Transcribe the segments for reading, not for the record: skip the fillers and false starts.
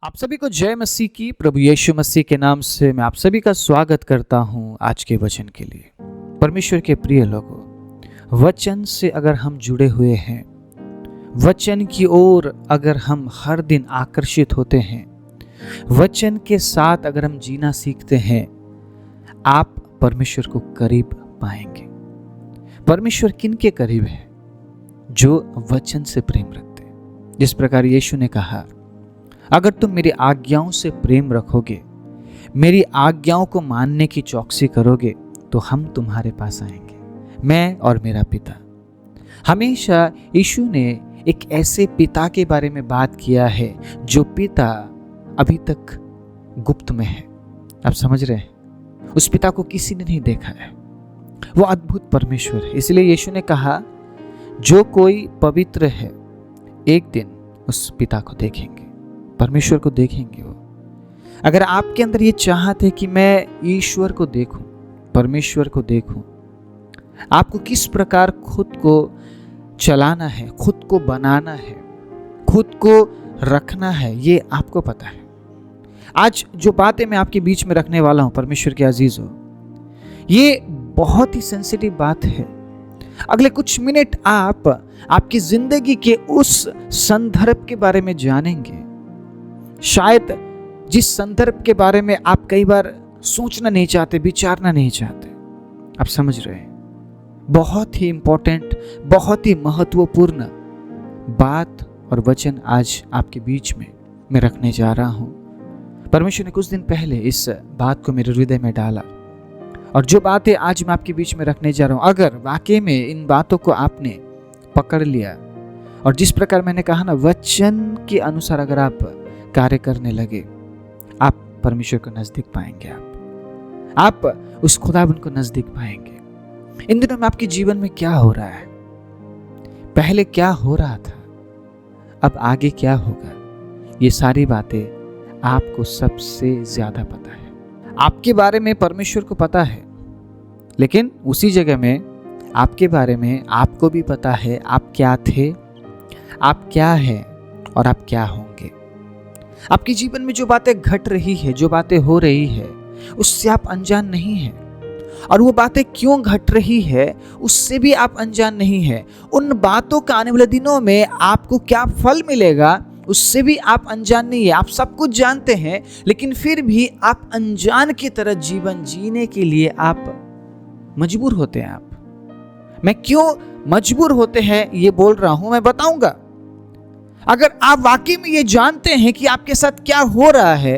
आप सभी को जय मसीह की। प्रभु यीशु मसीह के नाम से मैं आप सभी का स्वागत करता हूं आज के वचन के लिए। परमेश्वर के प्रिय लोगों, वचन से अगर हम जुड़े हुए हैं, वचन की ओर अगर हम हर दिन आकर्षित होते हैं, वचन के साथ अगर हम जीना सीखते हैं, आप परमेश्वर को करीब पाएंगे। परमेश्वर किन के करीब है? जो वचन से प्रेम रखते हैं। जिस प्रकार यीशु ने कहा, अगर तुम मेरी आज्ञाओं से प्रेम रखोगे, मेरी आज्ञाओं को मानने की चौकसी करोगे, तो हम तुम्हारे पास आएंगे, मैं और मेरा पिता। हमेशा यीशु ने एक ऐसे पिता के बारे में बात किया है जो पिता अभी तक गुप्त में है। आप समझ रहे हैं? उस पिता को किसी ने नहीं देखा है। वो अद्भुत परमेश्वर है। इसलिए यीशु ने कहा, जो कोई पवित्र है एक दिन उस पिता को देखेंगे, परमेश्वर को देखेंगे। वो अगर आपके अंदर ये चाहत है कि मैं ईश्वर को देखूं, परमेश्वर को देखूं, आपको किस प्रकार खुद को चलाना है, खुद को बनाना है, खुद को रखना है, ये आपको पता है। आज जो बातें मैं आपके बीच में रखने वाला हूं, परमेश्वर के अजीजों, ये बहुत ही सेंसिटिव बात है। अगले कुछ मिनट आप आपकी जिंदगी के उस संदर्भ के बारे में जानेंगे, शायद जिस संदर्भ के बारे में आप कई बार सोचना नहीं चाहते, विचारना नहीं चाहते। आप समझ रहे हैं? बहुत ही इंपॉर्टेंट, बहुत ही महत्वपूर्ण बात और वचन आज आपके बीच में मैं रखने जा रहा हूं। परमेश्वर ने कुछ दिन पहले इस बात को मेरे हृदय में डाला, और जो बातें आज मैं आपके बीच में रखने जा रहा हूं, अगर वाकई में इन बातों को आपने पकड़ लिया और जिस प्रकार मैंने कहा ना, वचन के अनुसार अगर आप कार्य करने लगे, आप परमेश्वर को नजदीक पाएंगे। आप उस खुदाबंद को नजदीक पाएंगे। इन दिनों में आपके जीवन में क्या हो रहा है? पहले क्या हो रहा था, अब आगे क्या होगा? ये सारी बातें आपको सबसे ज्यादा पता है। आपके बारे में परमेश्वर को पता है, लेकिन उसी जगह में आपके बारे में आपको भी पता है आप क्या थे, आप क्या है और आप क्या होंगे। आपके जीवन में जो बातें घट रही है, जो बातें हो रही है, उससे आप अनजान नहीं हैं। और वो बातें क्यों घट रही है, उससे भी आप अनजान नहीं हैं। उन बातों का आने वाले दिनों में आपको क्या फल मिलेगा, उससे भी आप अनजान नहीं है। आप सब कुछ जानते हैं, लेकिन फिर भी आप अनजान की तरह जीवन जीने के लिए आप मजबूर होते हैं। मैं क्यों मजबूर होते हैं ये बोल रहा हूं, मैं बताऊंगा। अगर आप वाकई में ये जानते हैं कि आपके साथ क्या हो रहा है,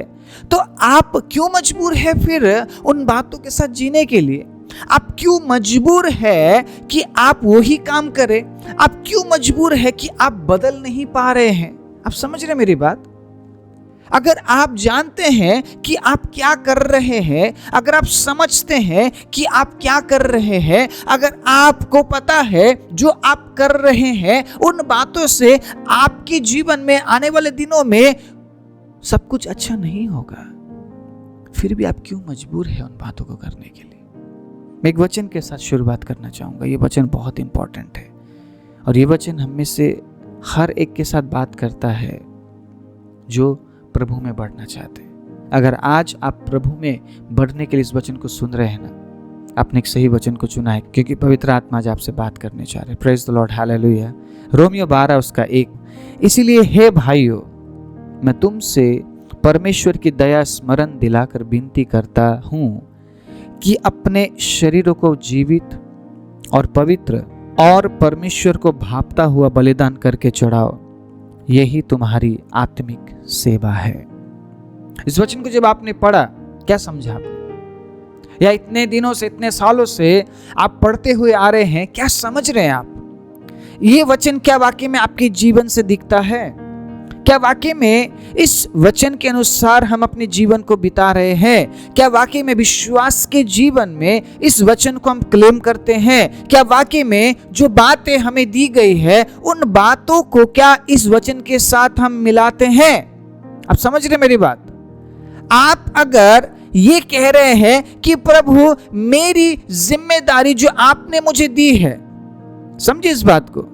तो आप क्यों मजबूर है फिर उन बातों के साथ जीने के लिए? आप क्यों मजबूर है कि आप वही काम करें? आप क्यों मजबूर है कि आप बदल नहीं पा रहे हैं? आप समझ रहे मेरी बात? अगर आप जानते हैं कि आप क्या कर रहे हैं, अगर आप समझते हैं कि आप क्या कर रहे हैं, अगर आपको पता है जो आप कर रहे हैं, उन बातों से आपके जीवन में आने वाले दिनों में सब कुछ अच्छा नहीं होगा, फिर भी आप क्यों मजबूर हैं उन बातों को करने के लिए? मैं एक वचन के साथ शुरुआत करना चाहूंगा। ये वचन बहुत इंपॉर्टेंट है और ये वचन हम में से हर एक के साथ बात करता है जो प्रभु में बढ़ना चाहते हैं। अगर आज आप प्रभु में बढ़ने के लिए इस वचन को सुन रहे हैं ना, आपने एक सही वचन को चुना है, क्योंकि पवित्र आत्मा आज आपसे बात करने चाह रहे हैं। Praise the Lord, hallelujah. Romeo 12 उसका 1। इसीलिए हे भाइयों, मैं तुमसे परमेश्वर की दया स्मरण दिलाकर विनती करता हूं कि अपने शरीरों को जीवित और पवित्र और परमेश्वर को भापता हुआ बलिदान करके चढ़ाओ, यही तुम्हारी आत्मिक सेवा है। इस वचन को जब आपने पढ़ा, क्या समझा आपने? या इतने दिनों से, इतने सालों से आप पढ़ते हुए आ रहे हैं, क्या समझ रहे हैं आप? ये वचन क्या वाकई में आपके जीवन से दिखता है? क्या वाकई में इस वचन के अनुसार हम अपने जीवन को बिता रहे हैं? क्या वाकई में विश्वास के जीवन में इस वचन को हम क्लेम करते हैं? क्या वाकई में जो बातें हमें दी गई है, उन बातों को क्या इस वचन के साथ हम मिलाते हैं? आप समझ रहे मेरी बात? आप अगर ये कह रहे हैं कि प्रभु मेरी जिम्मेदारी जो आपने मुझे दी है, समझिए इस बात को,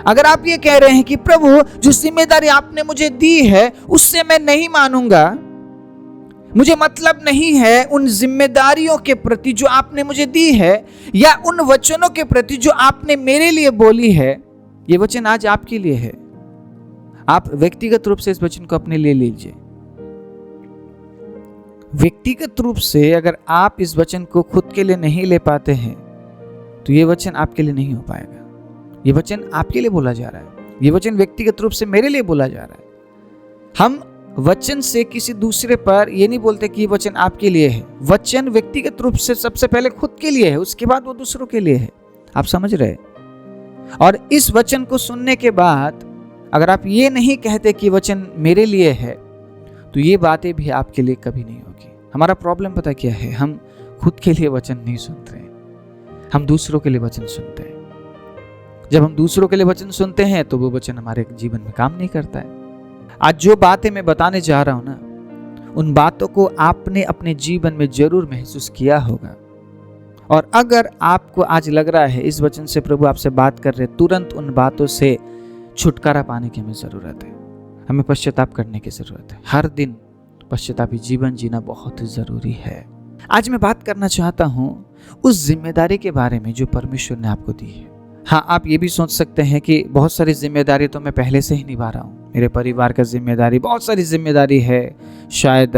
अगर आप ये कह रहे हैं कि प्रभु जो जिम्मेदारी आपने मुझे दी है उससे मैं नहीं मानूंगा, मुझे मतलब नहीं है उन जिम्मेदारियों के प्रति जो आपने मुझे दी है, या उन वचनों के प्रति जो आपने मेरे लिए बोली है, ये वचन आज आपके लिए है। आप व्यक्तिगत रूप से इस वचन को अपने लिए लीजिए। व्यक्तिगत रूप से अगर आप इस वचन को खुद के लिए नहीं ले पाते हैं तो ये वचन आपके लिए नहीं हो पाएगा। ये वचन आपके लिए बोला जा रहा है, ये वचन व्यक्तिगत रूप से मेरे लिए बोला जा रहा है। हम वचन से किसी दूसरे पर ये नहीं बोलते कि ये वचन आपके लिए है। वचन व्यक्तिगत रूप से सबसे पहले खुद के लिए है, उसके बाद वो दूसरों के लिए है। आप समझ रहे हैं? और इस वचन को सुनने के बाद अगर आप ये नहीं कहते कि वचन मेरे लिए है तो ये बातें भी आपके लिए कभी नहीं होगी। हमारा प्रॉब्लम पता क्या है? हम खुद के लिए वचन नहीं सुनते, हम दूसरों के लिए वचन सुनते हैं। जब हम दूसरों के लिए वचन सुनते हैं तो वो वचन हमारे जीवन में काम नहीं करता है। आज जो बातें मैं बताने जा रहा हूं ना, उन बातों को आपने अपने जीवन में जरूर महसूस किया होगा। और अगर आपको आज लग रहा है इस वचन से प्रभु आपसे बात कर रहे, तुरंत उन बातों से छुटकारा पाने की हमें जरूरत है। हमें पश्चाताप करने की जरूरत है। हर दिन पश्चातापी जीवन जीना बहुत जरूरी है। आज मैं बात करना चाहता हूं उस जिम्मेदारी के बारे में जो परमेश्वर ने आपको दी है। हाँ, आप ये भी सोच सकते हैं कि बहुत सारी जिम्मेदारी तो मैं पहले से ही निभा रहा हूँ, मेरे परिवार का जिम्मेदारी, बहुत सारी जिम्मेदारी है, शायद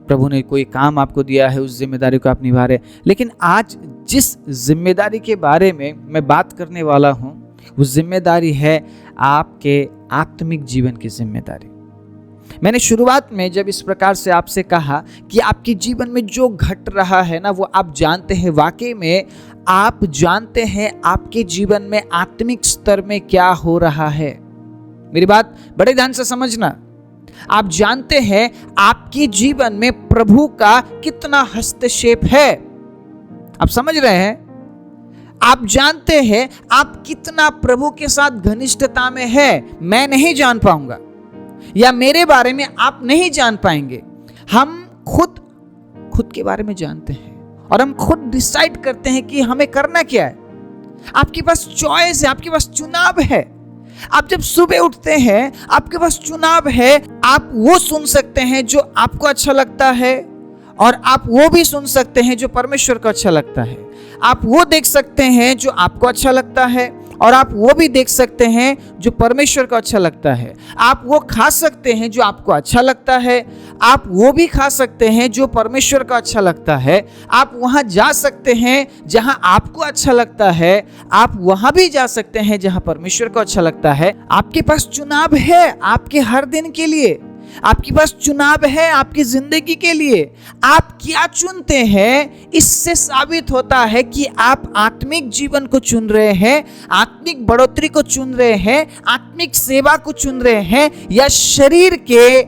प्रभु ने कोई काम आपको दिया है, उस जिम्मेदारी को आप निभा रहे। लेकिन आज जिस जिम्मेदारी के बारे में मैं बात करने वाला हूँ वो जिम्मेदारी है आपके आत्मिक जीवन की जिम्मेदारी। मैंने शुरुआत में जब इस प्रकार से आपसे कहा कि आपके जीवन में जो घट रहा है ना वो आप जानते हैं, वाकई में आप जानते हैं आपके जीवन में आत्मिक स्तर में क्या हो रहा है। मेरी बात बड़े ध्यान से समझना। आप जानते हैं आपके जीवन में प्रभु का कितना हस्तक्षेप है। आप समझ रहे हैं? आप जानते हैं आप कितना प्रभु के साथ घनिष्ठता में है। मैं नहीं जान पाऊंगा या मेरे बारे में आप नहीं जान पाएंगे। हम खुद के बारे में जानते हैं और हम खुद डिसाइड करते हैं कि हमें करना क्या है। आपके पास चॉइस है, आपके पास चुनाव है। आप जब सुबह उठते हैं आपके पास चुनाव है। आप वो सुन सकते हैं जो आपको अच्छा लगता है और आप वो भी सुन सकते हैं जो परमेश्वर को अच्छा लगता है। आप वो देख सकते हैं जो आपको अच्छा लगता है और आप वो भी देख सकते हैं जो परमेश्वर को अच्छा लगता है। आप वो खा सकते हैं जो आपको अच्छा लगता है, आप वो भी खा सकते हैं जो परमेश्वर को अच्छा लगता है। आप वहाँ जा सकते हैं जहाँ आपको अच्छा लगता है, आप वहाँ भी जा सकते हैं जहाँ परमेश्वर को अच्छा लगता है। आपके पास चुनाव है आपके हर दिन के लिए, आपके पास चुनाव है आपकी जिंदगी के लिए। आप क्या चुनते हैं इससे साबित होता है कि आप आत्मिक जीवन को चुन रहे हैं, आत्मिक बढ़ोतरी को चुन रहे हैं, आत्मिक सेवा को चुन रहे हैं, या शरीर के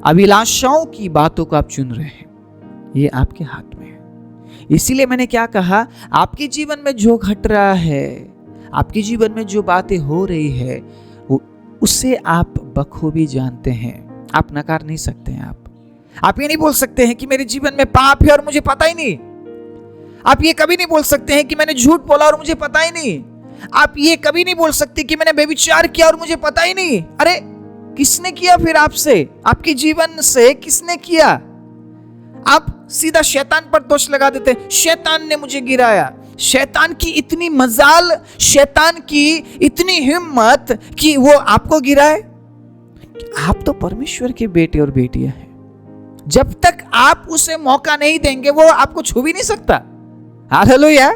अभिलाषाओं की बातों को आप चुन रहे हैं। ये आपके हाथ में है। इसीलिए मैंने क्या कहा, आपके जीवन में जो घट रहा है, आपके जीवन में जो बातें हो रही है, उसे आप बखूबी जानते हैं। आप नकार नहीं सकते हैं। आप ये नहीं बोल सकते हैं कि मेरे जीवन में पाप है और मुझे पता ही नहीं। आप ये कभी नहीं बोल सकते हैं कि मैंने झूठ बोला और मुझे पता ही नहीं। आप ये कभी नहीं बोल सकते कि मैंने व्यभिचार किया और मुझे पता ही नहीं। अरे किसने किया फिर आपसे, आपके जीवन से किसने किया? आप सीधा शैतान पर दोष लगा देते हैं, शैतान ने मुझे गिराया। शैतान की इतनी मजाल, शैतान की इतनी हिम्मत कि वो आपको गिराए। आप तो परमेश्वर के बेटे और बेटियां हैं। जब तक आप उसे मौका नहीं देंगे वो आपको छू भी नहीं सकता। हालेलुया।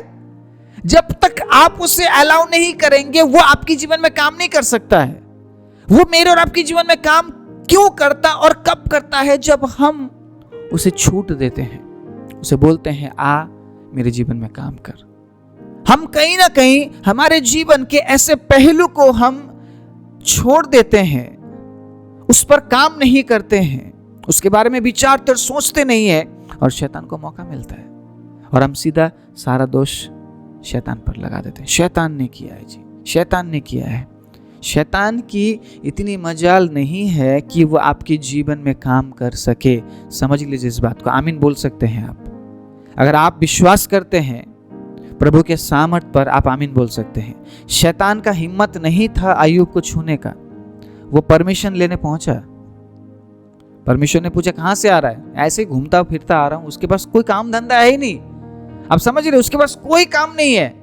जब तक आप उसे अलाउ नहीं करेंगे वो आपके जीवन में काम नहीं कर सकता है। वो मेरे और आपके जीवन में काम क्यों करता और कब करता है? जब हम उसे छूट देते हैं, उसे बोलते हैं आ मेरे जीवन में काम कर। हम कहीं ना कहीं हमारे जीवन के ऐसे पहलू को हम छोड़ देते हैं, उस पर काम नहीं करते हैं, उसके बारे में विचारते और सोचते नहीं है, और शैतान को मौका मिलता है और हम सीधा सारा दोष शैतान पर लगा देते हैं। शैतान ने किया है जी, शैतान ने किया है। शैतान की इतनी मजाल नहीं है कि वो आपके जीवन में काम कर सके। समझ लीजिए इस बात को। आमीन बोल सकते हैं आप। अगर आप विश्वास करते हैं प्रभु के सामर्थ पर आप आमीन बोल सकते हैं। शैतान का हिम्मत नहीं था अय्यूब को छूने का। वो परमिशन लेने पहुंचा। परमेश्वर ने पूछा कहां से आ रहा है? ऐसे ही घूमता फिरता आ रहा हूं। उसके पास कोई काम धंधा है ही नहीं। आप समझ रहे, उसके पास कोई काम नहीं है।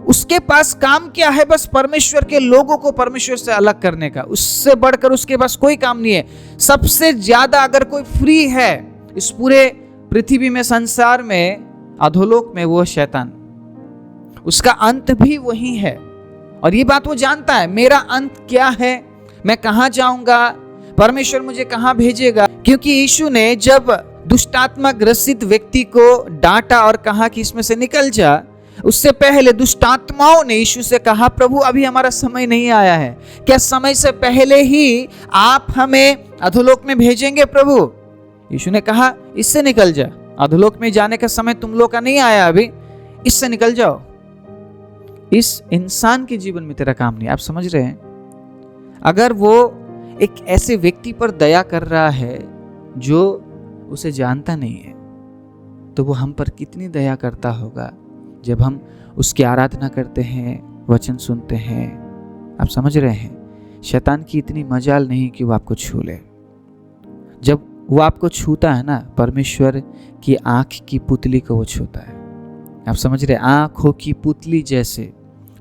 उसके पास काम क्या है? बस परमेश्वर के लोगों को परमेश्वर से अलग करने का। उससे बढ़कर उसके पास कोई काम नहीं है। सबसे ज्यादा अगर कोई फ्री है इस पूरे पृथ्वी में, संसार में, अधोलोक में, वो शैतान। उसका अंत भी वही है और ये बात वो जानता है, मेरा अंत क्या है, मैं कहां जाऊंगा, परमेश्वर मुझे कहां भेजेगा। क्योंकि यीशु ने जब दुष्टात्मा ग्रसित व्यक्ति को डांटा और कहा कि इसमें से निकल जा, उससे पहले दुष्टात्माओं ने यीशु से कहा प्रभु अभी हमारा समय नहीं आया है, क्या समय से पहले ही आप हमें अधोलोक में भेजेंगे प्रभु? यीशु ने कहा इससे निकल जा, अधोलोक में जाने का समय तुम लोग का नहीं आया अभी, इससे निकल जाओ। इस इंसान के जीवन में तेरा काम नहीं। आप समझ रहे हैं? अगर वो एक ऐसे व्यक्ति पर दया कर रहा है जो उसे जानता नहीं है, तो वो हम पर कितनी दया करता होगा जब हम उसकी आराधना करते हैं, वचन सुनते हैं। आप समझ रहे हैं? शैतान की इतनी मजाल नहीं कि वो आपको छू ले। जब वो आपको छूता है ना, परमेश्वर की आंख की पुतली को वो छूता है। आप समझ रहे? आंखों की पुतली जैसे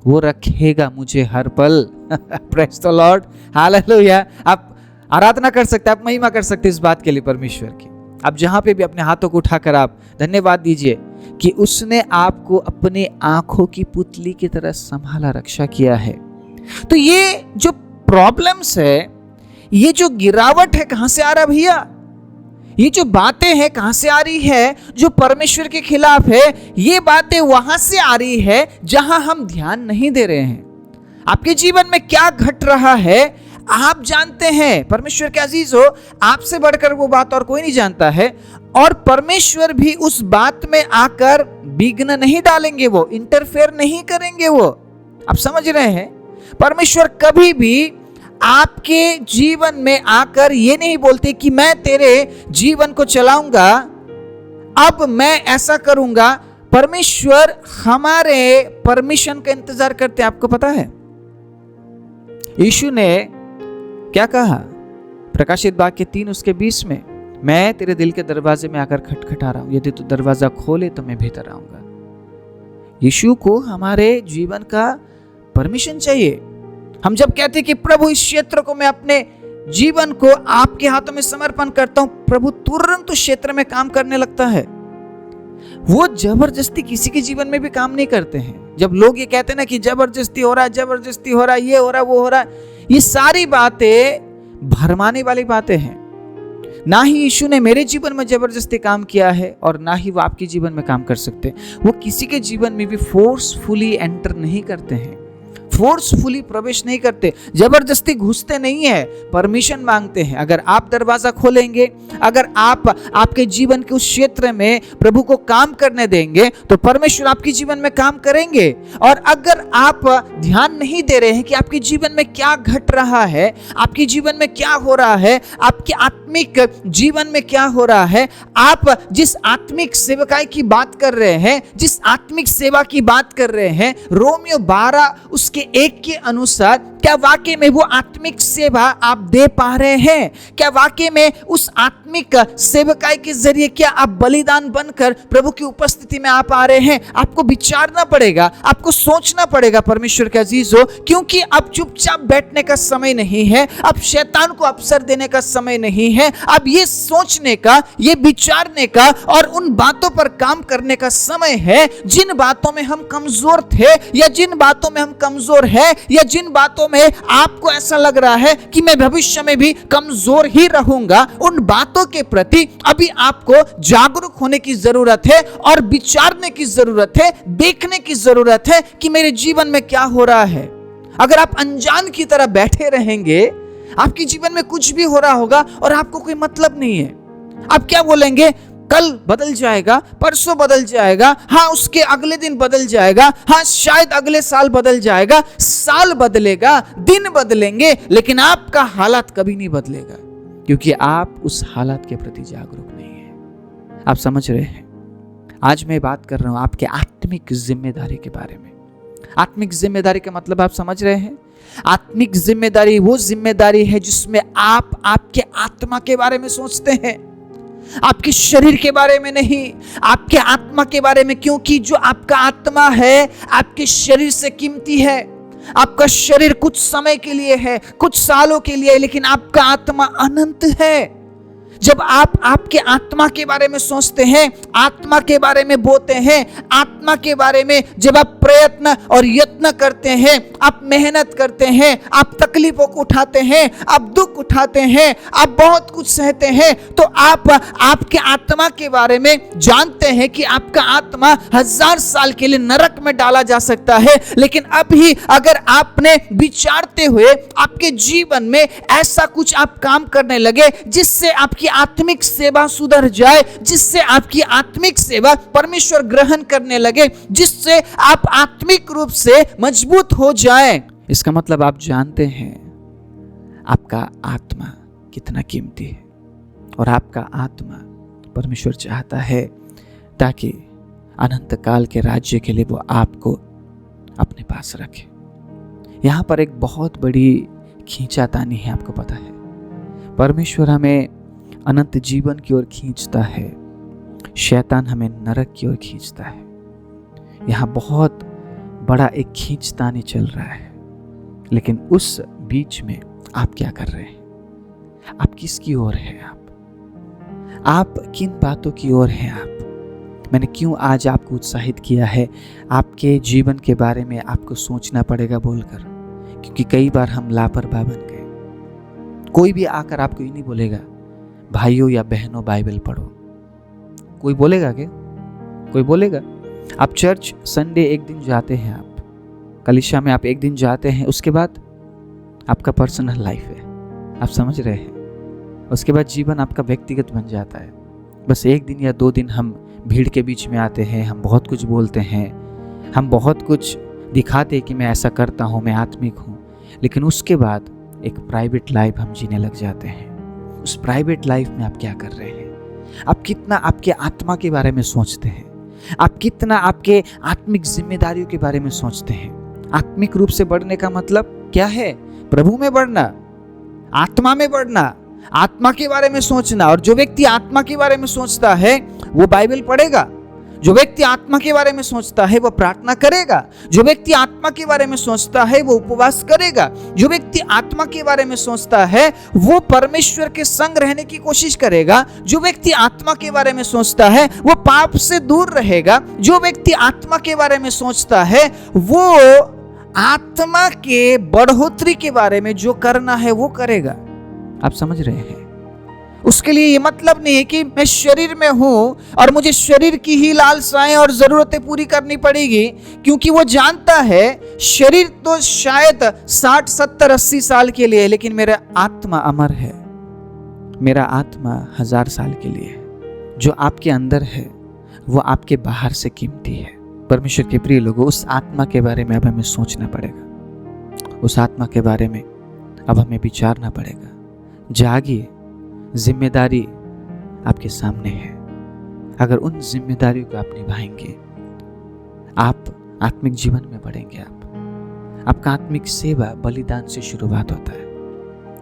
वो रखेगा मुझे हर पल। Praise the Lord, hallelujah. आप आराधना कर सकते हैं, आप महिमा कर सकते हैं इस बात के लिए परमेश्वर की। आप जहां पे भी अपने हाथों को उठाकर आप धन्यवाद दीजिए कि उसने आपको अपने आंखों की पुतली की तरह संभाला, रक्षा किया है। तो ये जो प्रॉब्लम्स है, ये जो गिरावट है, कहां से आ रहा भैया? ये जो बातें हैं कहां से आ रही है? जो परमेश्वर के खिलाफ है, ये बातें वहां से आ रही है जहां हम ध्यान नहीं दे रहे हैं। आपके जीवन में क्या घट रहा है आप जानते हैं। परमेश्वर के अजीज हो, आपसे बढ़कर वो बात और कोई नहीं जानता है। और परमेश्वर भी उस बात में आकर विघ्न नहीं डालेंगे, वो इंटरफेयर नहीं करेंगे। वो आप समझ रहे हैं? परमेश्वर कभी भी आपके जीवन में आकर ये नहीं बोलते कि मैं तेरे जीवन को चलाऊंगा, अब मैं ऐसा करूंगा। परमेश्वर हमारे परमिशन का इंतजार करते हैं। आपको पता है यीशु ने क्या कहा? प्रकाशित वाक्य 3 उसके 20 में, मैं तेरे दिल के दरवाजे में आकर खटखटा रहा हूं, यदि तू दरवाजा खोले तो मैं भीतर आऊंगा। यीशु को हमारे जीवन का परमिशन चाहिए। हम जब कहते हैं कि प्रभु इस क्षेत्र को मैं अपने जीवन को आपके हाथों में समर्पण करता हूं, प्रभु तुरंत उस क्षेत्र में काम करने लगता है। वो जबरदस्ती किसी के जीवन में भी काम नहीं करते हैं। जब लोग ये कहते हैं ना कि जबरदस्ती हो रहा है, जबरदस्ती हो रहा है, ये हो रहा है, वो हो रहा है, ये सारी बातें भरमाने वाली बातें हैं। ना ही यीशु ने मेरे जीवन में जबरदस्ती काम किया है और ना ही वो आपके जीवन में काम कर सकते। वो किसी के जीवन में भी फोर्सफुली एंटर नहीं करते हैं, फोर्सफुली प्रवेश नहीं करते, जबरदस्ती घुसते नहीं है, परमिशन मांगते हैं। अगर आप दरवाजा खोलेंगे, अगर आप आपके जीवन के उस क्षेत्र में प्रभु को काम करने देंगे, तो परमेश्वर आपके जीवन में काम करेंगे। और अगर आप ध्यान नहीं दे रहे हैं कि आपके जीवन में क्या घट रहा है, आपके जीवन में क्या हो रहा है, आपके आत्मिक जीवन में क्या हो रहा है, आप जिस आत्मिक सेवकाई की बात कर रहे हैं, जिस आत्मिक सेवा की बात कर रहे हैं, रोमियो 12 उसके 1 के अनुसार, क्या वाकई में वो आत्मिक सेवा आप दे पा रहे हैं? क्या वाकई में उस आत्मिक सेवकाई के जरिए क्या आप बलिदान बनकर प्रभु की उपस्थिति में आ पा रहे हैं? आपको विचारना पड़ेगा, आपको सोचना पड़ेगा परमेश्वर के अजीजों, क्योंकि अब चुपचाप बैठने का समय नहीं है, अब शैतान को अवसर देने का समय नहीं है, अब ये सोचने का, ये विचारने का और उन बातों पर काम करने का समय है जिन बातों में हम कमजोर थे, या जिन बातों में हम कमजोर है, या जिन बातों में आपको ऐसा लग रहा है कि मैं भविष्य में भी कमजोर ही रहूंगा। उन बातों के प्रति अभी आपको जागरूक होने की जरूरत है और विचारने की जरूरत है, देखने की जरूरत है कि मेरे जीवन में क्या हो रहा है। अगर आप अनजान की तरह बैठे रहेंगे, आपके जीवन में कुछ भी हो रहा होगा और आपको कोई मतलब नहीं है। आप क्या बोलेंगे? कल बदल जाएगा, परसों बदल जाएगा, हाँ उसके अगले दिन बदल जाएगा, हाँ शायद अगले साल बदल जाएगा। साल बदलेगा, दिन बदलेंगे, लेकिन आपका हालात कभी नहीं बदलेगा, क्योंकि आप उस हालात के प्रति जागरूक नहीं है। आप समझ रहे हैं? आज मैं बात कर रहा हूं आपके आत्मिक जिम्मेदारी के बारे में। आत्मिक जिम्मेदारी का मतलब आप समझ रहे हैं? आत्मिक जिम्मेदारी वो जिम्मेदारी है जिसमें आप आपके आत्मा के बारे में सोचते हैं, आपके शरीर के बारे में नहीं, आपके आत्मा के बारे में। क्योंकि जो आपका आत्मा है आपके शरीर से कीमती है। आपका शरीर कुछ समय के लिए है, कुछ सालों के लिए, लेकिन आपका आत्मा अनंत है। जब आप आपके आत्मा के बारे में सोचते हैं, आत्मा के बारे में बोलते हैं, आत्मा के बारे में जब आप प्रयत्न और यत्न करते हैं, आप मेहनत करते हैं, आप तकलीफों को उठाते हैं, आप दुख उठाते हैं, आप बहुत कुछ सहते हैं, तो आप आपके आत्मा के बारे में जानते हैं कि आपका आत्मा 1000 साल के लिए नरक में डाला जा सकता है। लेकिन अभी अगर आपने विचारते हुए आपके जीवन में ऐसा कुछ आप काम करने लगे जिससे आपकी आत्मिक सेवा सुधर जाए, जिससे आपकी आत्मिक सेवा परमेश्वर ग्रहण करने लगे, जिससे आप आत्मिक रूप से मजबूत हो जाए, इसका मतलब आप जानते हैं आपका आत्मा कितना कीमती है। और आपका आत्मा परमेश्वर चाहता है ताकि अनंत काल के राज्य के लिए वो आपको अपने पास रखे। यहां पर एक बहुत बड़ी खींचातानी है, आपको पता है। परमेश्वर हमें अनंत जीवन की ओर खींचता है, शैतान हमें नरक की ओर खींचता है। यहां बहुत बड़ा एक खींचतानी चल रहा है, लेकिन उस बीच में आप क्या कर रहे हैं? आप किसकी ओर हैं? आप किन बातों की ओर हैं? मैंने क्यों आज आपको उत्साहित किया है आपके जीवन के बारे में आपको सोचना पड़ेगा बोलकर, क्योंकि कई बार हम लापरवाह बन गए। कोई भी आकर आपको ये नहीं बोलेगा भाइयों या बहनों बाइबल पढ़ो। कोई बोलेगा क्या? कोई बोलेगा? आप चर्च संडे एक दिन जाते हैं, आप कलीसिया में आप एक दिन जाते हैं, उसके बाद आपका पर्सनल लाइफ है, आप समझ रहे हैं। उसके बाद जीवन आपका व्यक्तिगत बन जाता है। बस एक दिन या 2 दिन हम भीड़ के बीच में आते हैं, हम बहुत कुछ बोलते हैं, हम बहुत कुछ दिखाते हैं कि मैं ऐसा करता हूँ, मैं आत्मिक हूँ, लेकिन उसके बाद एक प्राइवेट लाइफ हम जीने लग जाते हैं। उस प्राइवेट लाइफ में आप क्या कर रहे हैं? आप कितना आपके आत्मा के बारे में सोचते हैं? आप कितना आपके आत्मिक जिम्मेदारियों के बारे में सोचते हैं? आत्मिक रूप से बढ़ने का मतलब क्या है? प्रभु में बढ़ना, आत्मा में बढ़ना, आत्मा के बारे में सोचना। और जो व्यक्ति आत्मा के बारे में सोचता है वो बाइबल पढ़ेगा। जो व्यक्ति आत्मा के बारे में सोचता है वो प्रार्थना करेगा। जो व्यक्ति आत्मा के बारे में सोचता है वो उपवास करेगा। जो व्यक्ति आत्मा के बारे में सोचता है वो परमेश्वर के संग रहने की कोशिश करेगा। जो व्यक्ति आत्मा के बारे में सोचता है वो पाप से दूर रहेगा। जो व्यक्ति आत्मा के बारे में सोचता है वो आत्मा के बढ़ोतरी के बारे में जो करना है वो करेगा। आप समझ रहे हैं? उसके लिए ये मतलब नहीं है कि मैं शरीर में हूं और मुझे शरीर की ही लालसाएं और जरूरतें पूरी करनी पड़ेगी, क्योंकि वो जानता है शरीर तो शायद 60, 70, 80 साल के लिए है, लेकिन मेरा आत्मा अमर है। मेरा आत्मा 1000 साल के लिए है। जो आपके अंदर है वो आपके बाहर से कीमती है। परमेश्वर के प्रिय लोगों, उस आत्मा के बारे में अब हमें सोचना पड़ेगा। उस आत्मा के बारे में अब हमें विचारना पड़ेगा। जागिए, जिम्मेदारी आपके सामने है। अगर उन जिम्मेदारियों को आप निभाएंगे, आप आत्मिक जीवन में बढ़ेंगे। आपका आत्मिक सेवा बलिदान से शुरुआत होता है।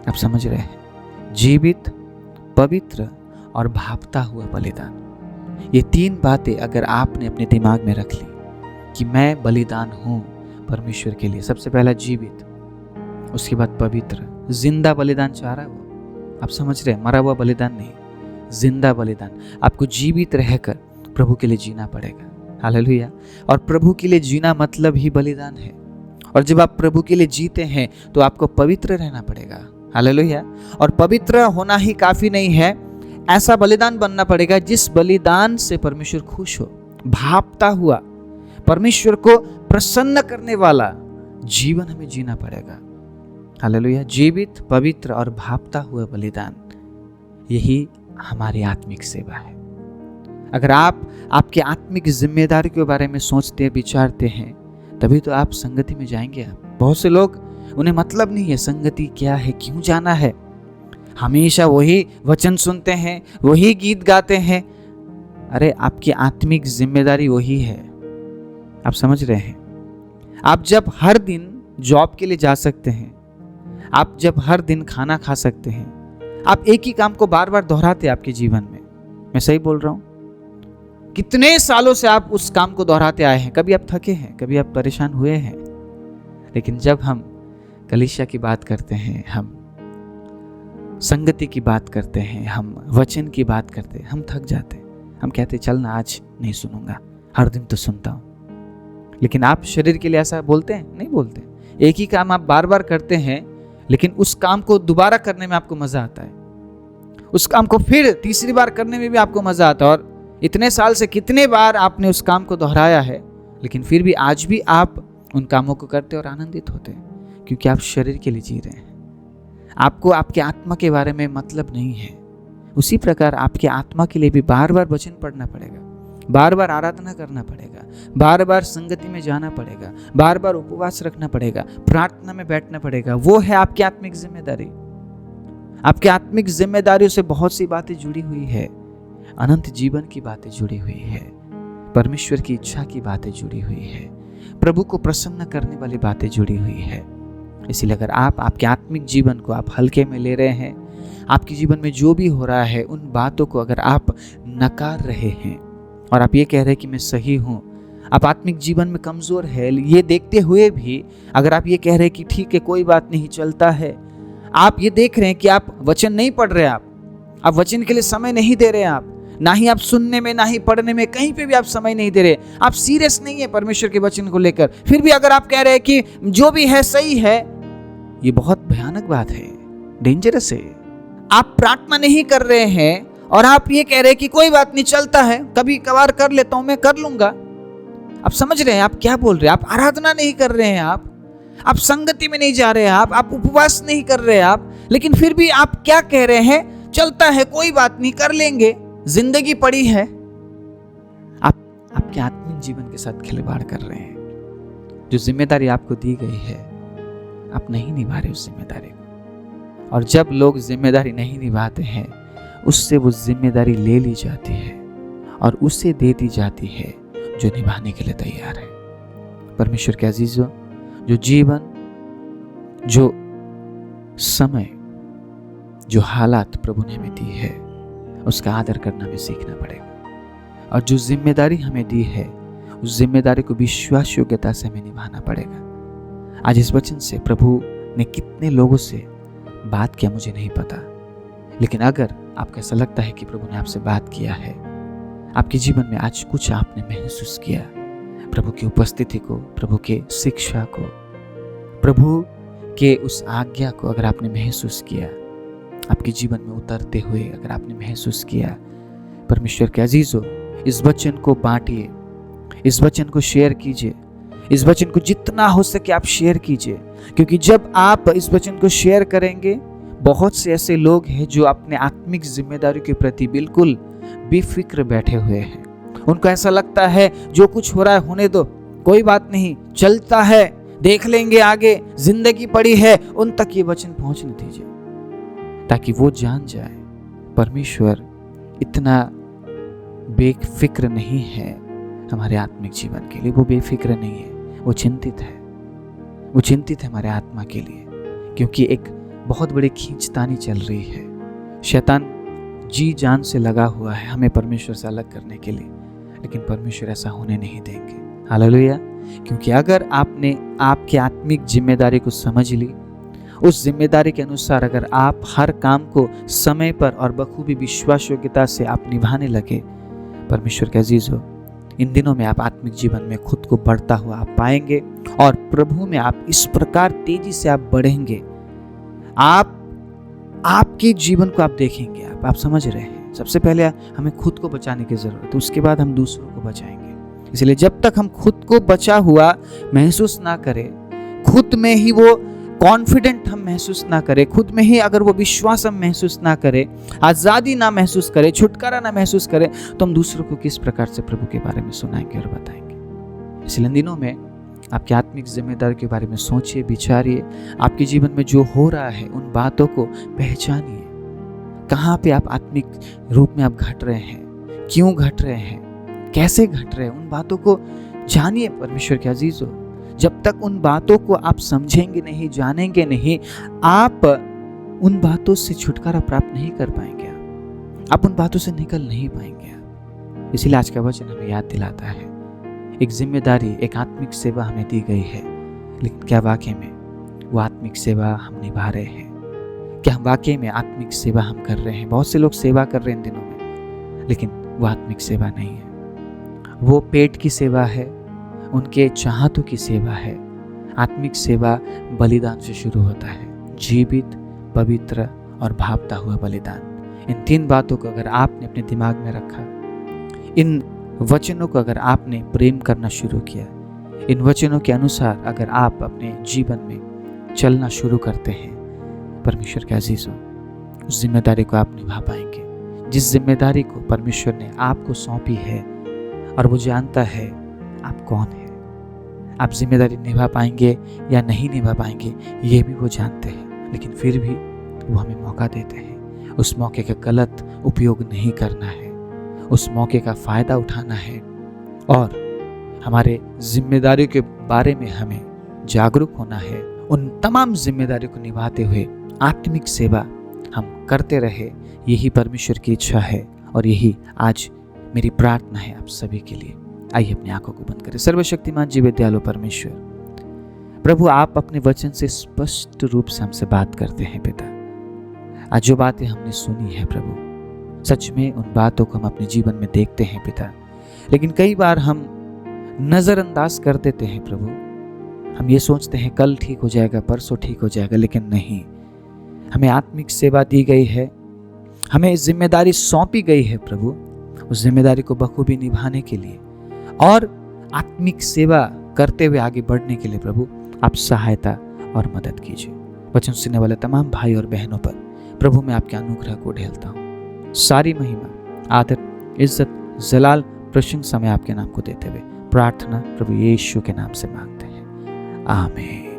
आप समझ रहे हैं? जीवित, पवित्र और भापता हुआ बलिदान। ये 3 बातें अगर आपने अपने दिमाग में रख ली कि मैं बलिदान हूं परमेश्वर के लिए। सबसे पहला जीवित, उसके बाद पवित्र, जिंदा बलिदान चाह रहा है वो। आप समझ रहे हैं? मरा हुआ बलिदान नहीं, जिंदा बलिदान। आपको जीवित रहकर प्रभु के लिए जीना पड़ेगा। हालेलुया। और प्रभु के लिए जीना मतलब ही बलिदान है। और जब आप प्रभु के लिए जीते हैं तो आपको पवित्र रहना पड़ेगा। हालेलुया। और पवित्र होना ही काफी नहीं है, ऐसा बलिदान बनना पड़ेगा जिस बलिदान से परमेश्वर खुश हो। भापता हुआ, परमेश्वर को प्रसन्न करने वाला जीवन हमें जीना पड़ेगा। हालेलुया। जीवित, पवित्र और भापता हुआ बलिदान, यही हमारी आत्मिक सेवा है। अगर आप आपके आत्मिक जिम्मेदारी के बारे में सोचते विचारते हैं, तभी तो आप संगति में जाएंगे। आप बहुत से लोग, उन्हें मतलब नहीं है संगति क्या है, क्यों जाना है। हमेशा वही वचन सुनते हैं, वही गीत गाते हैं। अरे आपकी आत्मिक जिम्मेदारी वही है। आप समझ रहे हैं? आप जब हर दिन जॉब के लिए जा सकते हैं, आप जब हर दिन खाना खा सकते हैं, आप एक ही काम को बार बार दोहराते आपके जीवन में। मैं सही बोल रहा हूं? कितने सालों से आप उस काम को दोहराते आए हैं। कभी आप थके हैं, कभी आप परेशान हुए हैं, लेकिन जब हम कलीसिया की बात करते हैं, हम संगति की बात करते हैं, हम वचन की बात करते हैं, हम थक जाते हैं। हम कहते चल ना, आज नहीं सुनूंगा, हर दिन तो सुनता हूं। लेकिन आप शरीर के लिए ऐसा बोलते हैं? नहीं बोलते। एक ही काम आप बार बार करते हैं, लेकिन उस काम को दोबारा करने में आपको मजा आता है, उस काम को फिर तीसरी बार करने में भी आपको मजा आता है। और इतने साल से कितने बार आपने उस काम को दोहराया है, लेकिन फिर भी आज भी आप उन कामों को करते और आनंदित होते हैं, क्योंकि आप शरीर के लिए जी रहे हैं। आपको आपके आत्मा के बारे में मतलब नहीं है। उसी प्रकार आपके आत्मा के लिए भी बार बार वचन पढ़ना पड़ेगा, बार बार आराधना करना पड़ेगा, बार बार संगति में जाना पड़ेगा, बार बार उपवास रखना पड़ेगा, प्रार्थना में बैठना पड़ेगा। वो है आपकी आत्मिक जिम्मेदारी। आपकी आत्मिक जिम्मेदारियों से बहुत सी बातें जुड़ी हुई है। अनंत जीवन की बातें जुड़ी हुई है, परमेश्वर की इच्छा की बातें जुड़ी हुई है, प्रभु को प्रसन्न करने वाली बातें जुड़ी हुई है। इसलिए अगर आप आपके आत्मिक जीवन को आप हल्के में ले रहे हैं, आपके जीवन में जो भी हो रहा है उन बातों को अगर आप नकार रहे हैं और आप ये कह रहे हैं कि मैं सही हूं, आप आत्मिक जीवन में कमजोर है, ये देखते हुए भी अगर आप ये कह रहे हैं कि ठीक है, कोई बात नहीं, चलता है, आप ये देख रहे हैं कि आप वचन नहीं पढ़ रहे, आप वचन के लिए समय नहीं दे रहे, आप ना ही आप सुनने में, ना ही पढ़ने में, कहीं पे भी आप समय नहीं दे रहे, आप सीरियस नहीं है परमेश्वर के वचन को लेकर, फिर भी अगर आप कह रहे हैं कि जो भी है सही है, ये बहुत भयानक बात है, डेंजरस है। आप प्रार्थना नहीं कर रहे हैं और आप ये कह रहे हैं कि कोई बात नहीं, चलता है, कभी कभार कर लेता हूं, मैं कर लूंगा। आप समझ रहे हैं आप क्या बोल रहे हैं? आप आराधना नहीं कर रहे हैं, आप संगति में नहीं जा रहे हैं, आप उपवास नहीं कर रहे हैं, आप, लेकिन फिर भी आप क्या कह रहे हैं? चलता है, कोई बात नहीं, कर लेंगे, जिंदगी पड़ी है। आप आपके आत्मिक जीवन के साथ खिलवाड़ कर रहे हैं। जो जिम्मेदारी आपको दी गई है, आप नहीं निभा रहे उस जिम्मेदारी को। और जब लोग जिम्मेदारी नहीं निभाते हैं, उससे वो जिम्मेदारी ले ली जाती है और उसे दे दी जाती है जो निभाने के लिए तैयार है। परमेश्वर के अजीजों, जो जीवन, जो समय, जो हालात प्रभु ने हमें दी है, उसका आदर करना भी सीखना पड़ेगा। और जो जिम्मेदारी हमें दी है, उस जिम्मेदारी को विश्वास योग्यता से हमें निभाना पड़ेगा। आज इस वचन से प्रभु ने कितने लोगों से बात किया मुझे नहीं पता, लेकिन अगर आपको ऐसा लगता है कि प्रभु ने आपसे बात किया है, आपके जीवन में आज कुछ आपने महसूस किया, प्रभु की उपस्थिति को, प्रभु के शिक्षा को, प्रभु के उस आज्ञा को अगर आपने महसूस किया, आपके जीवन में उतरते हुए अगर आपने महसूस किया, परमेश्वर के अजीजों, इस वचन को बांटिए, इस वचन को शेयर कीजिए, इस वचन को जितना हो सके आप शेयर कीजिए, क्योंकि जब आप इस वचन को शेयर करेंगे, बहुत से ऐसे लोग हैं जो अपने आत्मिक जिम्मेदारी के प्रति बिल्कुल बेफिक्र बैठे हुए हैं। उनको ऐसा लगता है जो कुछ हो रहा है होने दो, कोई बात नहीं, चलता है, देख लेंगे आगे, जिंदगी पड़ी है। उन तक ये वचन पहुंचने दीजिए ताकि वो जान जाए परमेश्वर इतना बेफिक्र नहीं है हमारे आत्मिक जीवन के लिए। वो बेफिक्र नहीं है, वो चिंतित है, वो चिंतित है हमारे आत्मा के लिए, क्योंकि एक बहुत बड़ी खींचतानी चल रही है। शैतान जी जान से लगा हुआ है हमें परमेश्वर से अलग करने के लिए, लेकिन परमेश्वर ऐसा होने नहीं देंगे। हालेलुया। क्योंकि अगर आपने आपकी आत्मिक जिम्मेदारी को समझ ली, उस जिम्मेदारी के अनुसार अगर आप हर काम को समय पर और बखूबी विश्वास योग्यता से आप निभाने लगे, परमेश्वर के अजीजों, इन दिनों में आप आत्मिक जीवन में खुद को बढ़ता हुआ आप पाएंगे और प्रभु में आप इस प्रकार तेजी से आप बढ़ेंगे। आपके जीवन को आप देखेंगे, आप समझ रहे हैं, सबसे पहले हमें खुद को बचाने की जरूरत है, उसके बाद हम दूसरों को बचाएंगे। इसलिए जब तक हम खुद को बचा हुआ महसूस ना करें, खुद में ही वो कॉन्फिडेंट हम महसूस ना करें, खुद में ही अगर वो विश्वास हम महसूस ना करें, आज़ादी ना महसूस करें, छुटकारा ना महसूस करें, तो हम दूसरों को किस प्रकार से प्रभु के बारे में सुनाएंगे और बताएंगे। इसलिए दिनों में आपकी आत्मिक जिम्मेदारी के बारे में सोचिए, विचारिए, आपके जीवन में जो हो रहा है उन बातों को पहचानिए। कहाँ पे आप आत्मिक रूप में आप घट रहे हैं, क्यों घट रहे हैं, कैसे घट रहे हैं, उन बातों को जानिए परमेश्वर के अजीजों। जब तक उन बातों को आप समझेंगे नहीं, जानेंगे नहीं, आप उन बातों से छुटकारा प्राप्त नहीं कर पाएंगे, आप उन बातों से निकल नहीं पाएंगे। इसीलिए आज का वचन हमें याद दिलाता है एक जिम्मेदारी, एक आत्मिक सेवा हमें दी गई है, लेकिन क्या वाकई में वो आत्मिक सेवा हम निभा रहे हैं? क्या हम वाकई में आत्मिक सेवा हम कर रहे हैं? बहुत से लोग सेवा कर रहे हैं इन दिनों में, लेकिन वो आत्मिक सेवा नहीं है। वो पेट की सेवा है, उनके चाहतों की सेवा है। आत्मिक सेवा बलिदान से शुरू होता है, जीवित, पवित्र और भावता हुआ बलिदान। इन 3 बातों को अगर आपने अपने दिमाग में रखा, इन वचनों को अगर आपने प्रेम करना शुरू किया, इन वचनों के अनुसार अगर आप अपने जीवन में चलना शुरू करते हैं, परमेश्वर के अजीजों, उस जिम्मेदारी को आप निभा पाएंगे जिस जिम्मेदारी को परमेश्वर ने आपको सौंपी है। और वो जानता है आप कौन है। आप जिम्मेदारी निभा पाएंगे या नहीं निभा पाएंगे ये भी वो जानते हैं, लेकिन फिर भी वो हमें मौका देते हैं। उस मौके का गलत उपयोग नहीं करना है, उस मौके का फ़ायदा उठाना है और हमारे जिम्मेदारियों के बारे में हमें जागरूक होना है। उन तमाम जिम्मेदारियों को निभाते हुए आत्मिक सेवा हम करते रहे, यही परमेश्वर की इच्छा है और यही आज मेरी प्रार्थना है आप सभी के लिए। आइए अपनी आंखों को बंद करें। सर्वशक्तिमान जीव दयालु परमेश्वर, प्रभु आप अपने वचन से स्पष्ट रूप से हमसे बात करते हैं पिता। आज जो बातें हमने सुनी है प्रभु, सच में उन बातों को हम अपने जीवन में देखते हैं पिता, लेकिन कई बार हम नज़रअंदाज कर देते हैं प्रभु। हम ये सोचते हैं कल ठीक हो जाएगा, परसों ठीक हो जाएगा, लेकिन नहीं। हमें आत्मिक सेवा दी गई है, हमें जिम्मेदारी सौंपी गई है प्रभु। उस जिम्मेदारी को बखूबी निभाने के लिए और आत्मिक सेवा करते हुए आगे बढ़ने के लिए प्रभु आप सहायता और मदद कीजिए। वचन सुनने वाले तमाम भाई और बहनों पर प्रभु मैं आपके अनुग्रह को ढेलता हूँ। सारी महिमा, आदर, इज्जत, जलाल, प्रशंसा मैं आपके नाम को देते हुए प्रार्थना प्रभु यीशु के नाम से मांगते हैं, आमीन।